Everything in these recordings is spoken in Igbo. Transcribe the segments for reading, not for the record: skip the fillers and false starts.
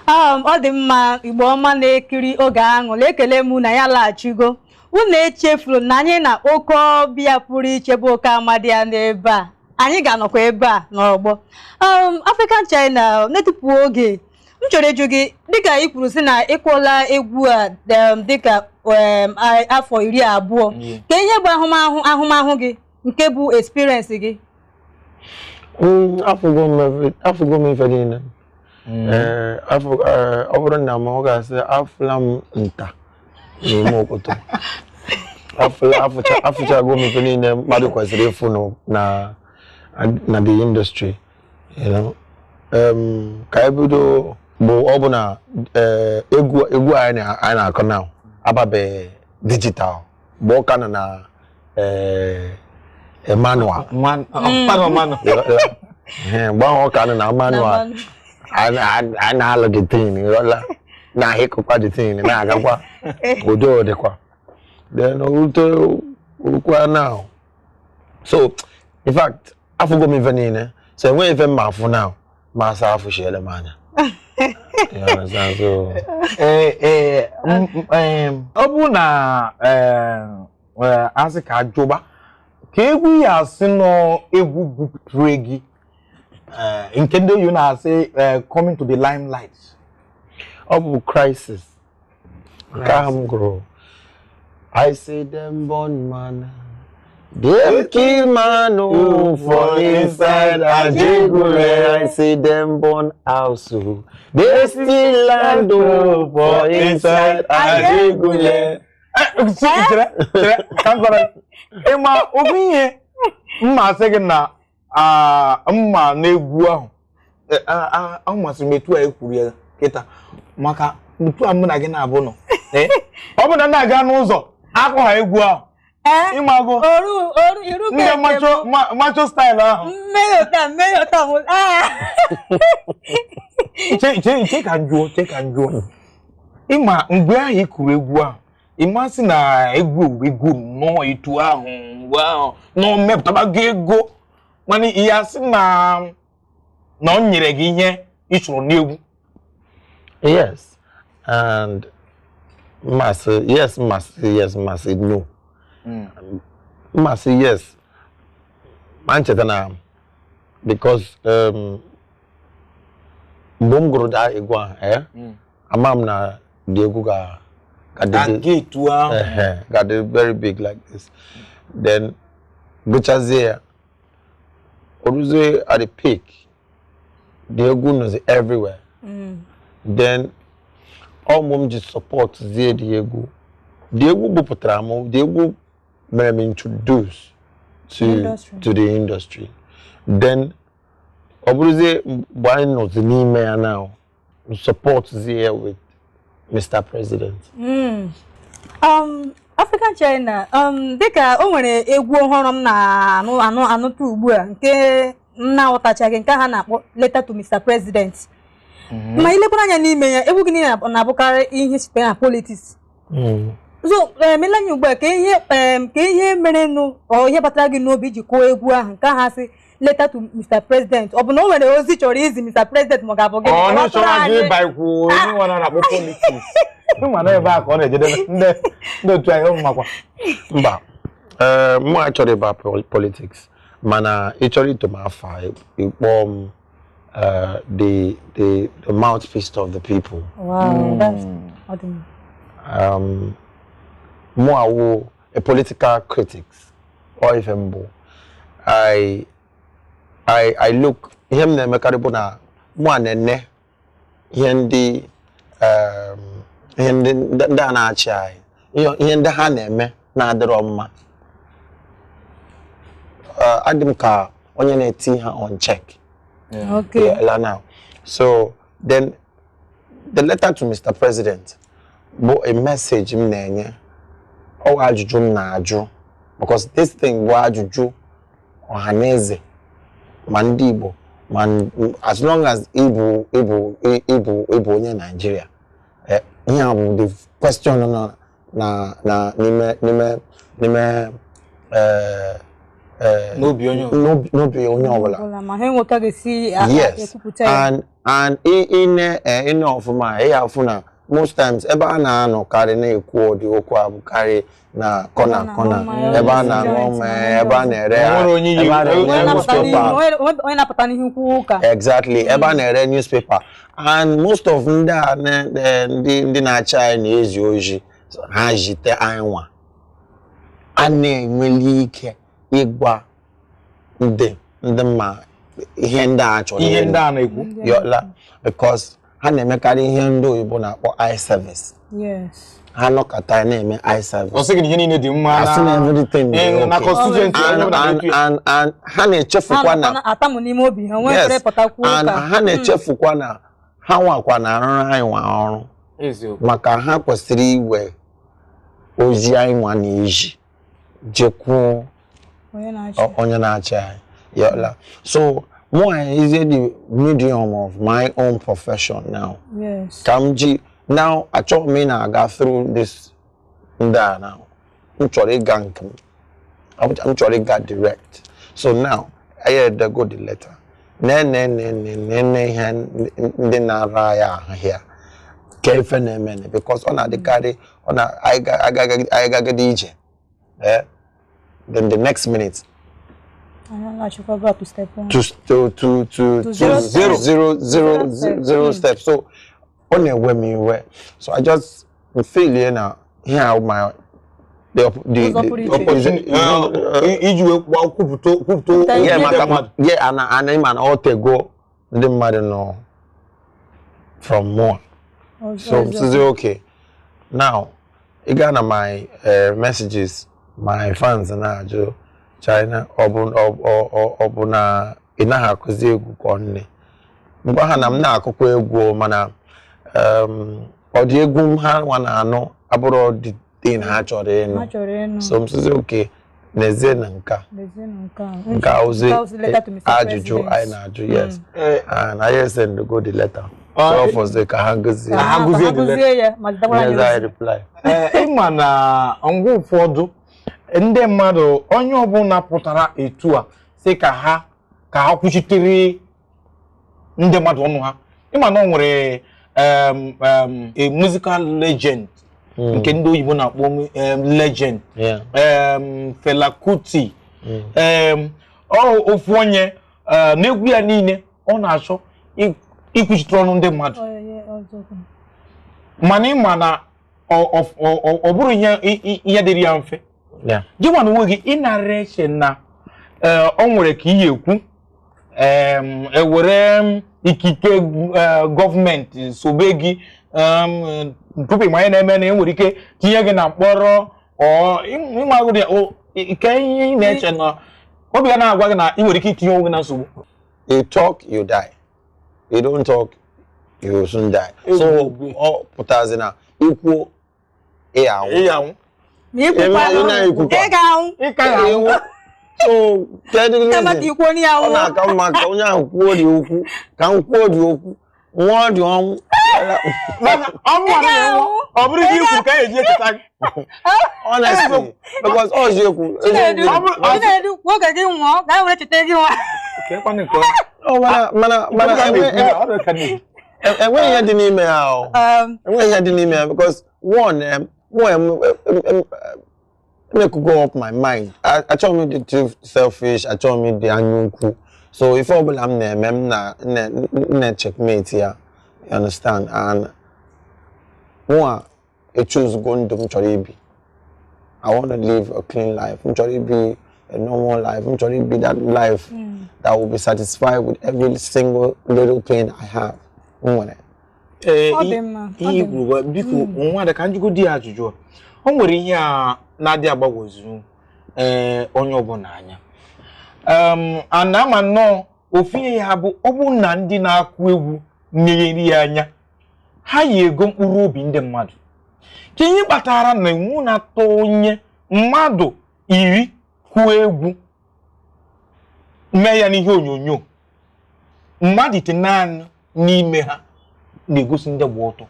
ọ dị mma Igbo ọma na-ekiri oge ahụ lekele mụ na ya laghachigo unu echefuru na anyị na oke ọbịa pụrụ iche bụ oke amadi ya n'ebe a anyị ga-anọkwa ebe a n'ọgbọ Aficanchina netụpụ oge m chọrọ ịjụ gị dịka ị kwuru sị na ịkwụla egwu a dịka afọ 20 ka ihe bụ ahụmahụ gị nke bụ experience gị afụgo m ife niile ọ bụrụ na m ọ ga-asị afụla m nta n'ime obodo afụchago m ife niile mmadụ kwesịrị ịfụ na the industry ka ebido bụ ọ bụ na egwu anyị na-akọ na ababe digital bụ ọka nọ na manual mgbe ahụ ọka nọ na manual a na-alụ the thing na-ahịkọkwa the thing na-agakwa ụdị dịkwa then urukwa now so in fact afụgo m ife niile so enweghị ife mma afụ now ma asa afụ shiele m anya ọ bụ na asị ka ajụba ka egwu ya asị nọ egwu bupụtụrụ gị nke ndị oyibo na-asị coming to the limelight ọ bụ crisis nke ahụ m gụrụ I see them born man they kill man for inside Ajigule. I see them born house they still land for inside Ajigule. Ịma obi ihe mma sị gị na mma na-egwu ahụ ahụ masịrị m etu a ekwuru ya kịta maka otu a mụ na gị na-abụ nọ ọ bụ na na-aga n'ụzọ akụ ha egwu ahụ ịmago ndị macho style ahụ che ka njụọ ịma mgbe ahụ ị kụrụ egwu ahụ ịmasị na egwu nnọọ etu ahụ mgbe ahụ na o mepụtabago ego mana ihe asị na ọ nyere gị ihe ị chọrọ n'egwu. Yes, and yes, no. Yes. Manchester now, because Bom Groda Igua, Amam na Diego got the very big like this. Then Buchaze Oruze at the peak, Diego knows everywhere. Then all mom just support Diego. Diego Bupotramo, Diego may be introduced to the industry. Then Obuze why not the name now support here with Mr. President. Aficanchina, dịka o nwere egwu ọhụrụ m na anụtụ ugbu a nke nna ọtachaghị nke ha na-akpọ Letter to Mr. President. Ma ilekwana anya n'ime ya egwu gị na-abụkarị ihe site na politics. So melanya ugbu a ka ihe mere nụ ọ ihe batara gị n'obi iji kụọ egwu ahụ nke ha sị Letter to Mr. President. Ọ bụ na o nwere ozi chọrọ izi Mr. President ma ọ ga-abụ gị. Ọ na-achọrọ gị baikwu onye nwa na-akpọ politics. Ịma na ebe a ka ọ na-ejede ndị otu anyị ụmụmakwa. Mba, mụ achọrọ ịba politics mana ịchọrọ ito m afa ịkpọ m the mouthpiece of the people. Wow, that's more a political critics or if I look him na mekaribu na more nene hindi da na achai hindi ha na eme na adịrọ mma adim ka onye na-eti ha on check. Okay. Yeah, now. So then the letter to Mr. President, but a message mnenye or ajuju na aju because this thing wa ajuju ohaneze mandibo man as long as Igbo onye Nigeria here the question na nime no be onye ọbụla. Yes, and in of my afuna most times ebe a na-anọ karị na-ekwu ụdị okwu abụ karị na kọna ebe a na-aṅụ ebe a na-ere newspaper. Exactly, ebe a na-ere newspaper, and most of ndị na-achị anyị na-ezi oji ha jite anyị nwa a na-enweli ike ịgwa ndị mma ihe ndị a chọrọ ihe ndị a na-ekwu yola because ha na-emekarị ihe ndị oyibo na-akpọ eye service. Yes. Ha nọkọta na-eme eye service. Ọ sị gị ihe niile dị mma na constituency and ha na-echefukwa na atamu n'ime obi ha nwee kwere pụtakwu and ha na-echefukwa na ha nwakwa na arụrụ anyị nwa ọrụ maka ha kwesịrị iwe ozi anyị nwa na-eji jekwuo onye na-achị anyị yola. So more is the medium of my own profession now. Yes. Kamji now I told me now I got through this now. I'm trying to get direct. So now I had to go the letter. Then here. Because on the carry on I got DJ. Then the next minute to step one. To zero steps. So only when me were. So I just feel now here my the opposition. Yeah, and I'm all to go. The matter no from more. So this is okay. Now, again my messages, my fans and I do. China ọbụna ịnaghị akụzi egwu ka ọnne mgbe ha na m na-akụkwa egwu mana ọ dị egwu ha nwa na-anụ abụrụ dị tin ha chọrọ ịnụ so m sịzi oke n'ezie na nka ozi ajụjụ anyị na-ajụ yes and I send go the letter so of us ka ha gozie ya ma I reply ịma na ngwa ụfọdụ ndị mmadụ onye ọbụla pụtara etu a sị ka ha kwuchitere ndị mmadụ ọnụ ha ịma na ọ nwere a musical legend nke ndị oyibo na-akpọ legend Fela Kuti ofu onye na-egwu ya niile ọ na-achọ ikwuchitere ọnụ ndị mmadụ mana ịma na ọ bụrụ ihe dịrị ya mfe Jiwan onwe gị ịnara eche na o nwere ka ihe ekwu ewere ikike gọọmenti sobe gị tupu ma na-eme na enwere ike tinye gị na mkpọrọ ịmagụ ike ihe ị na-eche na obi ga na-agwa gị na ị nwere ike itinye onwe na nsogbu. You talk, you die. You don't talk, you soon die. So ọ pụtazi na ikwu ịyanwụ so ka onye ahụ kwuo dị okwu ka m kwuo dị okwu nwa dị ọnwụ ọ bụrụ gị ikwu ka eji echeta honestly because ọ ji ekwu nwoke gị nwụọ ka were cheta gị mana enweghị ihe dị n'ime ya enweghị ihe dị n'ime ya because one make go up my mind. I told me the too selfish. I told me the anyunku. So if I'm na checkmate here, you understand? And one, I choose going to Mchoribi. I want to live a clean life. Mchoribi a normal life. Mchoribi that life that will be satisfied with every single little pain I have. Biko nwa da kan jugo di ajụjụ o nwere ihe a na-adị agbagozu onye ọbụla anya ana ma no ofinye ya bụ ọ bụ na ndị na-akụ egwu mmeri ya anya ha yi ego mkpụrụ obi ndị mmadụ ka ihe kpatara na iwu na-atọ onye mmadụ 10 kụọ egwu mee ya n'ihe onyonyo mmadụ ite naanị n'ime ha na-egosi ndị gba ọtọ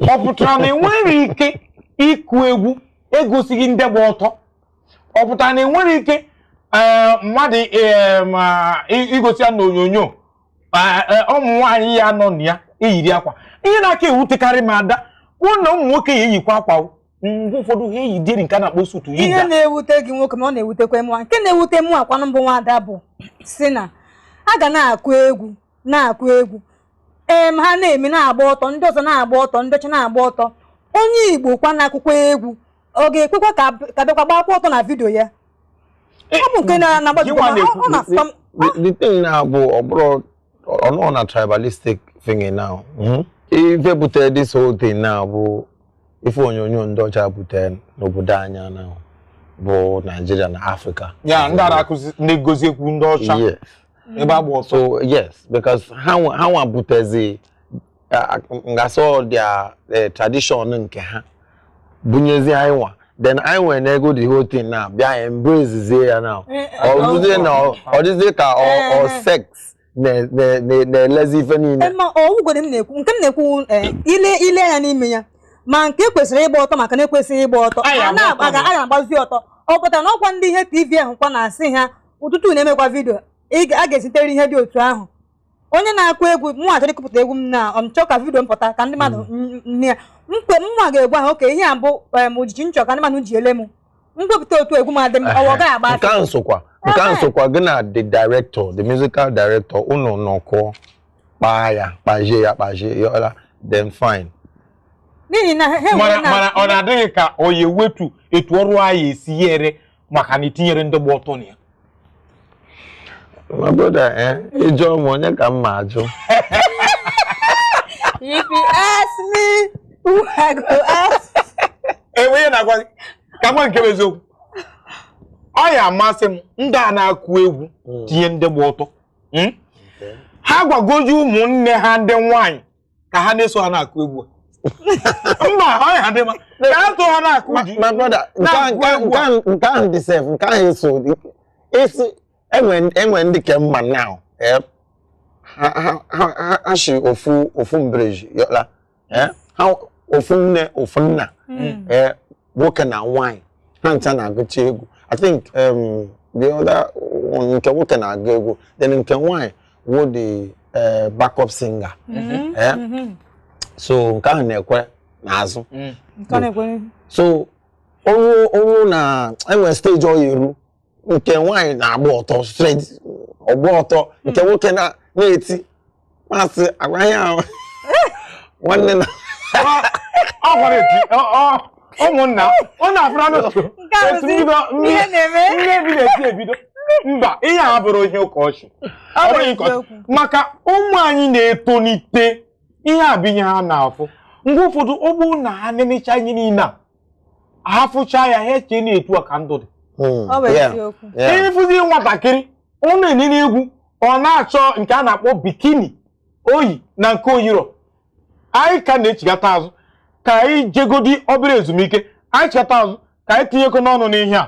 ọ pụtara na enwere ike ịkụ egwu egosighị ndị gba ọtọ ọ pụtara na enwere ike mmadụ ma igosi ya n'onyonyo ụmụ nwaanyị ya nọ na ya eyiri akwa ihe na-aka ewutekarị m ada kwụ na ụmụ nwoke ya eyikwa akwa mgbe ụfọdụ ha eyi dịrị nke a na-akpọ sutu ihe na-ewute gị nwoke ma ọ na-ewutekwa mụ nke na-ewute mụ akwa mbụ nwada bụ si na a ga na-akụ egwu ha na-eme na-agba ọtọ ndị ọzọ na-agba ọtọ ndị ọcha na-agba ọtọ onye Igbo kwa na-akụkwa egwu ọ ga-ekwekwa ka bịakwa gbakwa ọtọ na vidio ya ọ bụ nke na-agbazi the thing now bụ ọ na tribalistic thing now ife butere this whole thing now bụ ife onyonyo ndị ọcha butere n'obodo anya now bụ Nigeria na Africa ya ndị na-akụzi ndị gozi ekwu ndị ọcha ebe agba ọtọ so yes because ha nwa butezi ngasọ their tradition nke ha bunyezi anyị nwa then I went and go the whole thing now. Be embrace here now. Or this ka or sex ne lazy funny. Ma o go dem na-ekwu nke na-ekwu ile ya n'ime ya ma nke kwesịrị ịgba ọtọ maka na ekwesịrị ịgba ọtọ a na-agbazi ọtọ ọ pụtara na ọkwa ndị ihe TV ahụ kwa na-asị ha ụtụtụ na-emekwa vidio a ga-esitere ihe dị otu ahụ onye na-akụ egwu mụ achọrọ ịkụpụta egwu m na ọmchọ ka vidio m pụta ka ndị mmadụ nne ya mma ga-egwu ahụ oke ihe a bụ ojiji nchọ ka ndị mmadụ ji ele m mkpepụta otu egwu m adị m ọwọ gaghị agba nke nsokwa gị na the musical director unu nọkọ kpajie ya then fine n'ihi na mana ọ na-adịghị ka o ye wetu etu ọrụ anyị esi yere maka na itinyere ndị gba ọtọ ya my brother ịjụọ m onye ka m ma ajụ if you ask me who I go ask enwe na-agwa ka nwa nke eziokwu ọ ya amasị m ndị a na-akụ egwu tinye ndị gba ọtọ ha gwagoji ụmụnne ha ndị nwaanyị ka ha na-eso ha na-akụ egwu mba ọ ya dị ma ka ha so ha na-akụ ji my brother nke ahụ dị sef nke ahụ eso enwe ndị ke mma now ha shi ofu mbreji yola ha ofu nne ofu nna nwoke na nwanyị ha ncha na-agụcha egwu I think the other one nke nwoke na-agụ egwu then nke nwanyị wo the backup singer so nke ahụ na-ekwe n'azụ so ọrụ na enwe stage ọ yeru nke nwanyị na-agba ọtọ straight ọgba ọtọ nke nwoke na-eti masị agwaghị ahụ nwanne na ọ gwara eti ụmụnna ọ na-afụra n'ụtụtụ ihe ebido mba ihe a bụrụ ihe ụka ọchị maka ụmụ anyị na-etonite ihe abịghị ha na-afụ mgbe ụfọdụ ụgbọ na ha na-emecha ihe niile a ha fụcha ya ha eche na-etu a ka ndụ dị ihe fụzi nwatakịrị ọ na-enene egwu ọ na-achọ nke a na-akpọ bikini oyi na nke oyiro anyị ka na-echigata azụ ka anyị jegodi obere ezumike anyị cheta azụ ka anyị tinyekọ n'ọnụ n'ihe a